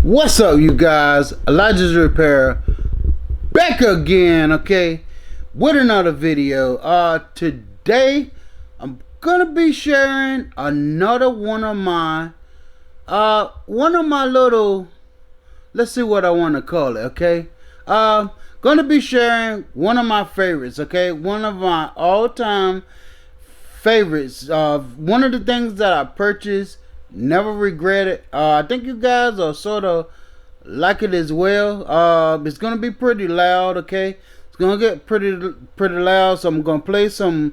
What's up, you guys? Elijah's Repair back again, okay, with another video. Today I'm gonna be sharing another one of my little, let's see what I want to call it, okay. Gonna be sharing one of my favorites, okay, one of my all-time favorites. One of the things that I purchased, never regret it. I think you guys are sort of like it as well. It's gonna be pretty loud, okay. It's gonna get pretty loud, so I'm gonna play some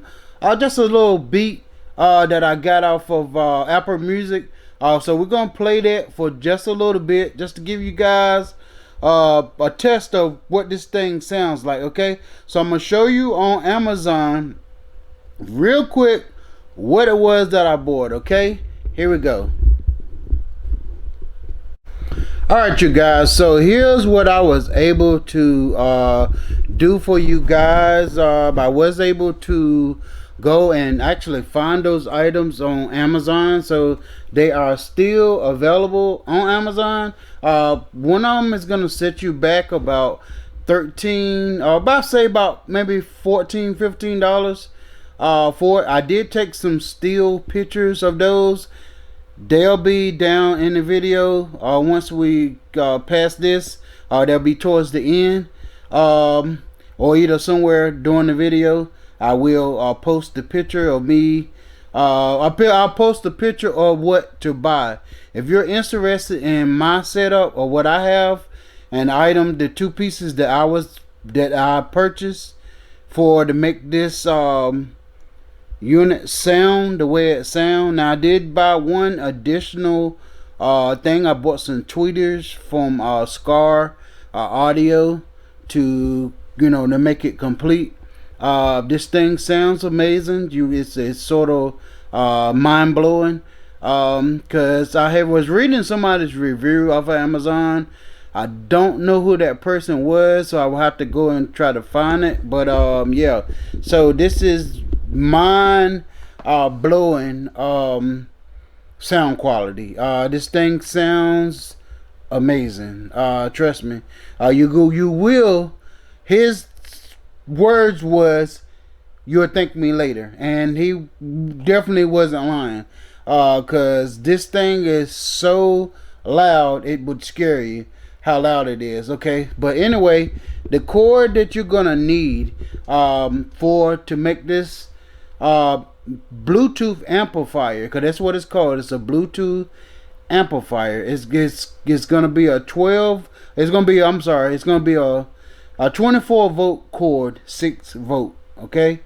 just a little beat that I got off of Apple Music. So we're gonna play that for just a little bit, just to give you guys a test of what this thing sounds like, okay. So I'm gonna show you on Amazon real quick what it was that I bought, okay. Here we go. Alright, you guys, so here's what I was able to do for you guys. I was able to go and actually find those items on Amazon, so they are still available on Amazon. One of them is going to set you back about 13 or about maybe $14-15 for it. I did take some still pictures of those. They'll be down in the video once we pass this. They'll be towards the end, or either somewhere during the video. I will post the picture of me. I'll post a picture of what to buy. If you're interested in my setup or what I have, an item, the two pieces that I purchased for to make this unit sound the way it sound. Now I did buy one additional thing. I bought some tweeters from Scar Audio to to make it complete. This thing sounds amazing. It's sort of mind blowing, because I was reading somebody's review off of Amazon. I don't know who that person was, so I will have to go and try to find it. But yeah, so this is mind blowing sound quality. This thing sounds amazing. Trust me. You will. His words was, "You'll thank me later," and he definitely wasn't lying. Cause this thing is so loud it would scare you how loud it is, okay. But anyway, the cord that you're gonna need to make this Bluetooth amplifier, because that's what it's called. It's a Bluetooth amplifier. It's gonna be a 12. It's gonna be a 24 volt cord, 6 volt. Okay,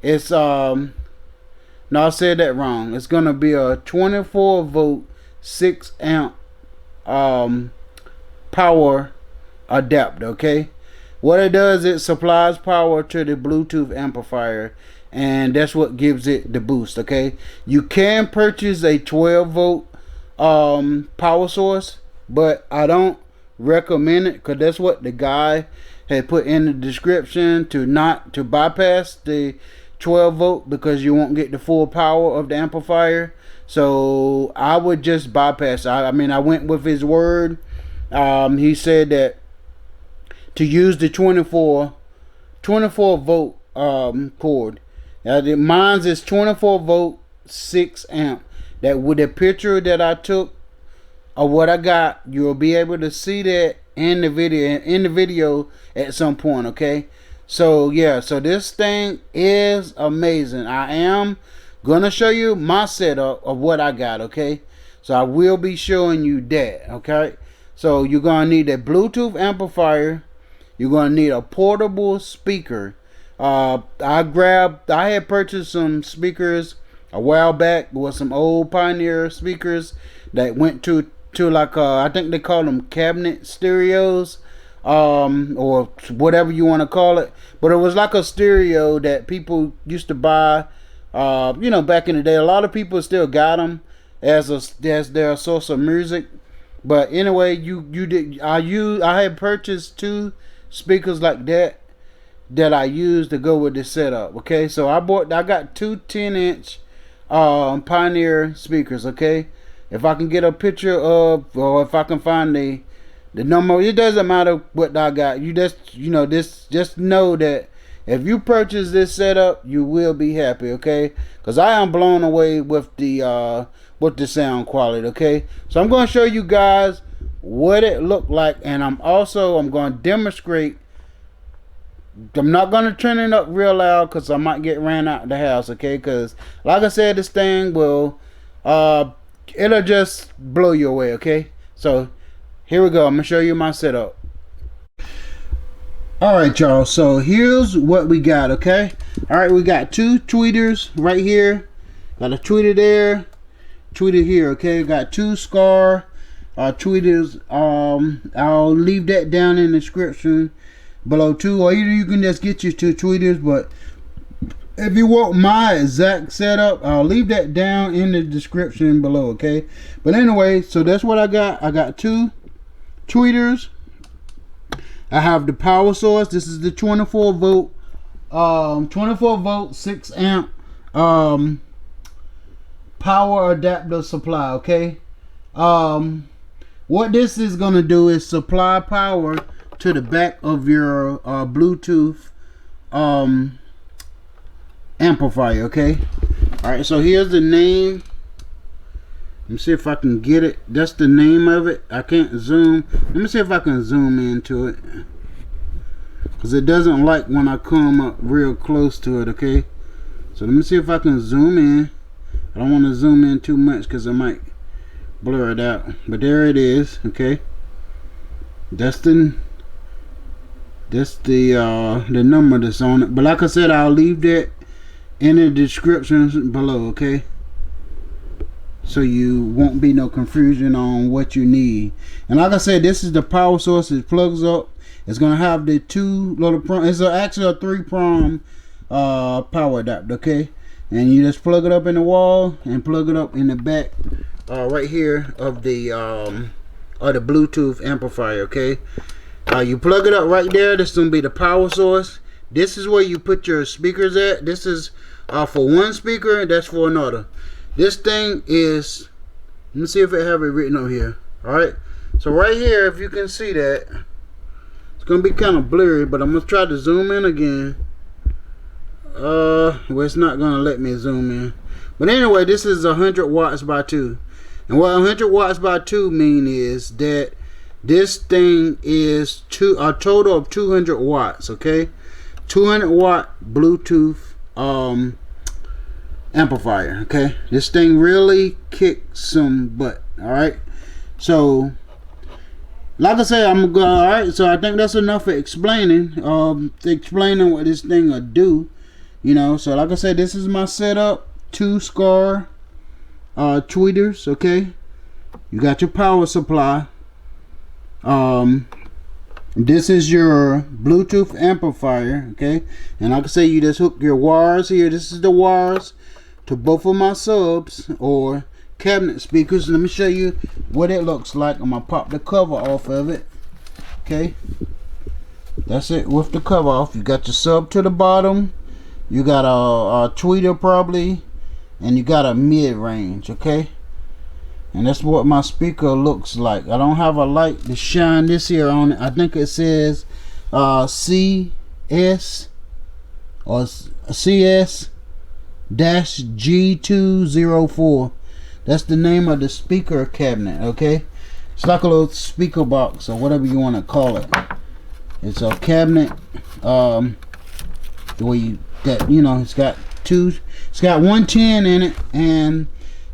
it's no, I said that wrong. It's gonna be a 24 volt 6 amp power adapter. Okay, what it does, it supplies power to the Bluetooth amplifier, and that's what gives it the boost. Okay, you can purchase a 12 volt power source, but I don't recommend it, because that's what the guy had put in the description, to bypass the 12 volt, because you won't get the full power of the amplifier. So I would just bypass. I went with his word. He said that to use the 24 volt cord. Mine's is 24 volt 6 amp. That with the picture that I took of what I got, you'll be able to see that in the video at some point, okay. So yeah, so this thing is amazing. I am gonna show you my setup of what I got, okay. So I will be showing you that, okay. So you're gonna need a Bluetooth amplifier. You're gonna need a portable speaker. I had purchased some speakers a while back with some old Pioneer speakers that went to like I think they call them cabinet stereos, or whatever you want to call it. But it was like a stereo that people used to buy, back in the day. A lot of people still got them as their source of music. But anyway, I had purchased 2 speakers like that I used to go with this setup. Okay, so I got 2 10-inch Pioneer speakers. Okay, if I can get a picture of, or if I can find the number, it doesn't matter what I got. You just, you know, just know that if you purchase this setup, you will be happy, okay? Because I am blown away with the sound quality, okay? So I'm going to show you guys what it looked like, and I'm going to demonstrate. I'm not going to turn it up real loud because I might get ran out of the house, okay? Because like I said, this thing will it'll just blow you away, okay? So here we go. I'm gonna show you my setup. Alright, y'all, so here's what we got, okay? Alright, we got two tweeters right here. Got a tweeter there, tweeter here, okay? Got two Scar tweeters. I'll leave that down in the description below too, or either you can just get your two tweeters, but if you want my exact setup, I'll leave that down in the description below, okay? But anyway, so that's what I got. I got two tweeters. I have the power source. This is the 24 volt 6 amp power adapter supply, okay? What this is gonna do is supply power to the back of your Bluetooth amplifier, okay? Alright, so here's the name. Let me see if I can get it. That's the name of it. I can't zoom. Let me see if I can zoom into it, because it doesn't like when I come up real close to it, okay? So let me see if I can zoom in. I don't want to zoom in too much because I might blur it out. But there it is, okay? That's the number that's on it. But like I said, I'll leave that in the description below, okay? So you won't be no confusion on what you need. And like I said, this is the power source. It plugs up. It's gonna have the two little prong. It's actually a 3-prong power adapter, okay? And you just plug it up in the wall and plug it up in the back right here of the Bluetooth amplifier, okay? You plug it up right there. This is gonna be the power source. This is where you put your speakers at. This is for one speaker, that's for another. This thing is, let me see if I have it written up here. Alright, so right here, if you can see that, it's gonna be kind of blurry, but I'm gonna try to zoom in again. Well, it's not gonna let me zoom in. But anyway, this is 100 watts by 2. And what 100 watts by 2 mean is that this thing is a total of 200 watts, okay? 200 watt Bluetooth amplifier, okay? This thing really kicks some butt. Alright, so like I said, I'm going. Alright, so I think that's enough for explaining what this thing will do, you know. So like I said, this is my setup. Two Scar tweeters, okay? You got your power supply. This is your Bluetooth amplifier, okay? And like I say, you just hook your wires here. This is the wires to both of my subs or cabinet speakers. Let me show you what it looks like. I'm gonna pop the cover off of it, okay? That's it with the cover off. You got your sub to the bottom. You got a tweeter probably, and you got a mid-range, okay? And that's what my speaker looks like. I don't have a light to shine this here on it. I think it says CS or CS-G204. That's the name of the speaker cabinet, okay? It's like a little speaker box or whatever you want to call it. It's a cabinet the way you know, it's got 110 in it, and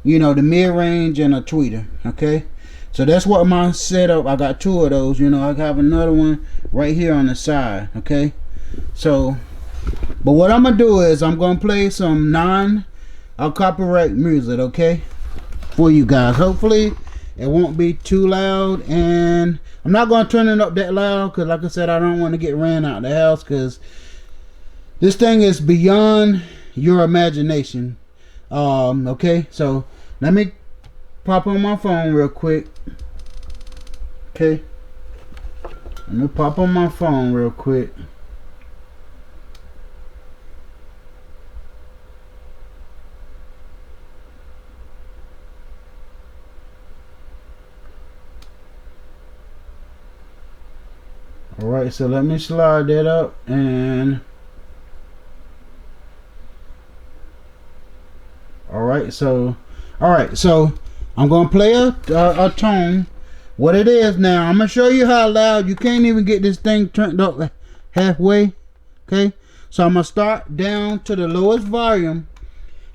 you know, the mid-range and a tweeter, okay? So that's what my setup. I got two of those, you know. I have another one right here on the side, okay? So, but what I'm gonna do is I'm gonna play some non-copyright music, okay, for you guys. Hopefully it won't be too loud, and I'm not gonna turn it up that loud because, like I said, I don't want to get ran out of the house because this thing is beyond your imagination. Okay, so let me pop on my phone real quick. Okay, let me pop on my phone real quick. All right, so let me slide that up, and all right, so I'm gonna play a tone. What it is now, I'm gonna show you how loud. You can't even get this thing turned up halfway. Okay, so I'm gonna start down to the lowest volume,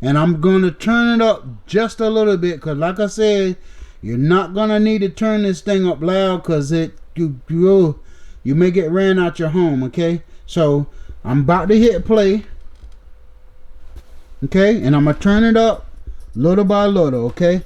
and I'm gonna turn it up just a little bit, because like I said, you're not gonna need to turn this thing up loud, because you may get ran out your home. Okay, so I'm about to hit play. Okay, and I'm gonna turn it up little by little. Okay.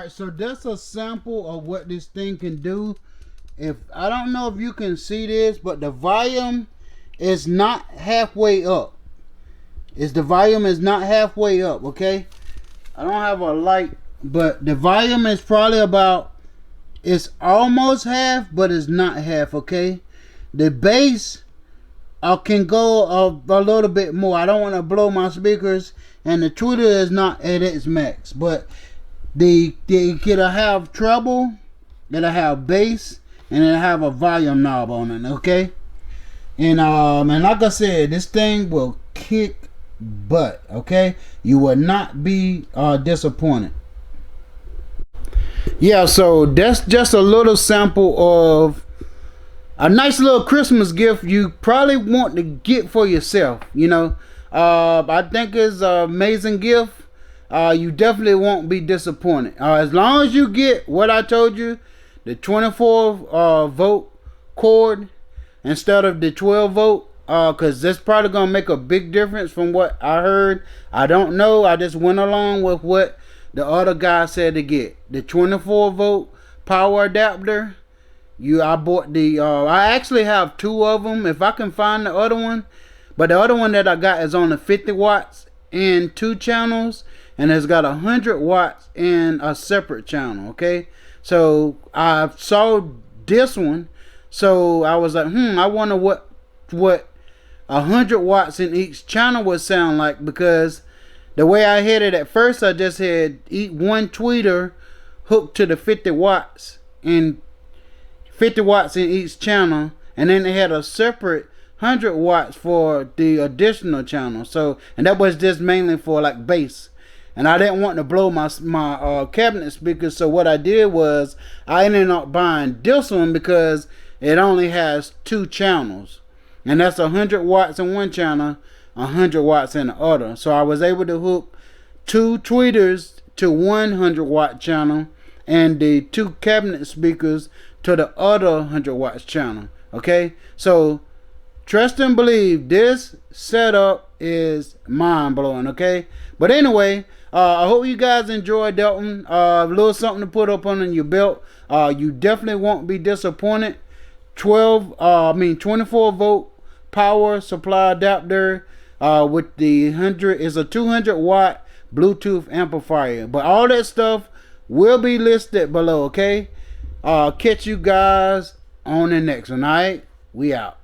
So that's a sample of what this thing can do. If I don't know if you can see this, but the volume is not halfway up. The volume is not halfway up. Okay, I don't have a light, but the volume is probably about, it's almost half, but it's not half. Okay, the bass can go a little bit more. I don't want to blow my speakers, and the tweeter is not at its max, but it'll have treble, it'll have bass, and it'll have a volume knob on it. Okay, and like I said, this thing will kick butt. Okay, you will not be disappointed. Yeah, so that's just a little sample of a nice little Christmas gift you probably want to get for yourself. I think it's an amazing gift. You definitely won't be disappointed. As long as you get what I told you, the 24 volt cord instead of the 12 volt, because that's probably going to make a big difference from what I heard. I don't know. I just went along with what the other guy said to get. The 24 volt power adapter. I bought I actually have two of them, if I can find the other one. But the other one that I got is only 50 watts and 2 channels. And it's got 100 watts in a separate channel. Okay, so I saw this one, so I was like, I wonder what 100 watts in each channel would sound like, because the way I had it at first, I just had one tweeter hooked to the 50 watts in each channel, and then they had a separate 100 watts for the additional channel. So, and that was just mainly for like bass. And I didn't want to blow my cabinet speakers, so what I did was I ended up buying this one because it only has 2 channels, and that's 100 watts in one channel, 100 watts in the other. So I was able to hook 2 tweeters to 100 watt channel and the 2 cabinet speakers to the other 100 watts channel. Okay, so trust and believe, this setup is mind blowing. Okay, but anyway, I hope you guys enjoyed that one. A little something to put up on your belt. You definitely won't be disappointed. 24 volt power supply adapter with the 100 is a 200 watt Bluetooth amplifier. But all that stuff will be listed below. Okay, catch you guys on the next one. All right, we out.